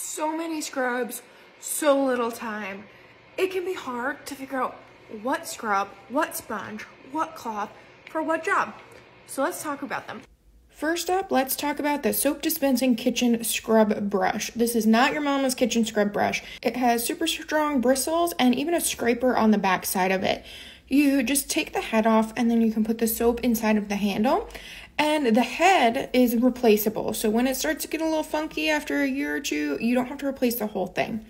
So many scrubs, so little time. It can be hard to figure out what scrub, what sponge, what cloth for what job. So let's talk about them. First up, let's talk about the soap dispensing kitchen scrub brush. This is not your mama's kitchen scrub brush. It has super strong bristles and even a scraper on the back side of it. You just take the head off and then you can put the soap inside of the handle. And the head is replaceable. So when it starts to get a little funky after a year or two, you don't have to replace the whole thing.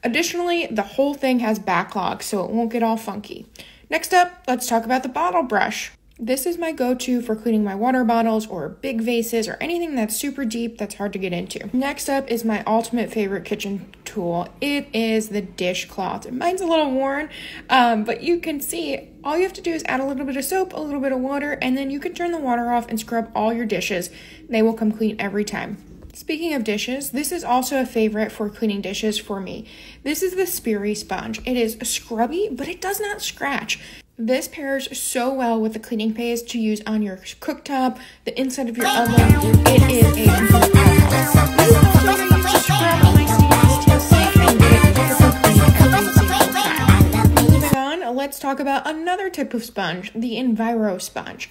Additionally, the whole thing has backlog, so it won't get all funky. Next up, let's talk about the bottle brush. This is my go-to for cleaning my water bottles or big vases or anything that's super deep that's hard to get into. Next up is my ultimate favorite kitchen tool. It is the dishcloth. Mine's a little worn, but you can see all you have to do is add a little bit of soap, a little bit of water, and then you can turn the water off and scrub all your dishes. They will come clean every time. Speaking of dishes, this is also a favorite for cleaning dishes for me. This is the Speary sponge. It is scrubby, but it does not scratch. This pairs so well with the cleaning paste to use on your cooktop, the inside of your oven. It is a complete powerhouse. This is also going to use to scrub my stainless steel sink and get it perfectly clean every single time. Moving on, let's talk about another type of sponge, the Enviro sponge.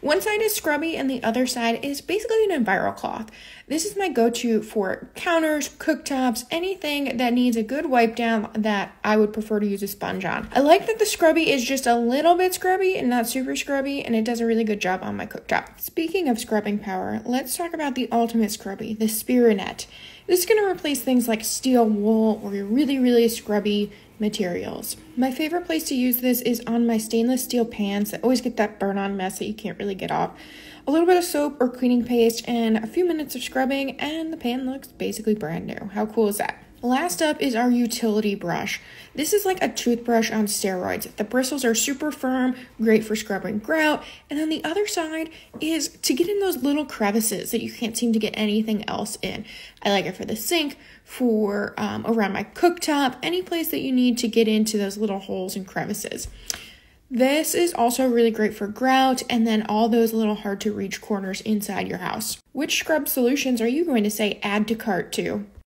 One side is scrubby and the other side is basically an Enviro cloth. This is my go-to for counters, cooktops, anything that needs a good wipe down that I would prefer to use a sponge on. I like that the scrubby is just a little bit scrubby and not super scrubby, and it does a really good job on my cooktop. Speaking of scrubbing power, let's talk about the ultimate scrubby, the Spearinet. This is going to replace things like steel wool or your really scrubby materials. My favorite place to use this is on my stainless steel pans that always get that burn-on mess that you can't really get off. A little bit of soap or cleaning paste and a few minutes of scrubbing and the pan looks basically brand new. How cool is that? Last up is our utility brush. This is like a toothbrush on steroids. The bristles are super firm, great for scrubbing grout, and on the other side is to get in those little crevices that you can't seem to get anything else in. I like it for the sink, for around my cooktop, any place that you need to get into those little holes and crevices. This is also really great for grout and then all those little hard to reach corners inside your house. Which scrub solutions are you going to say add to cart to?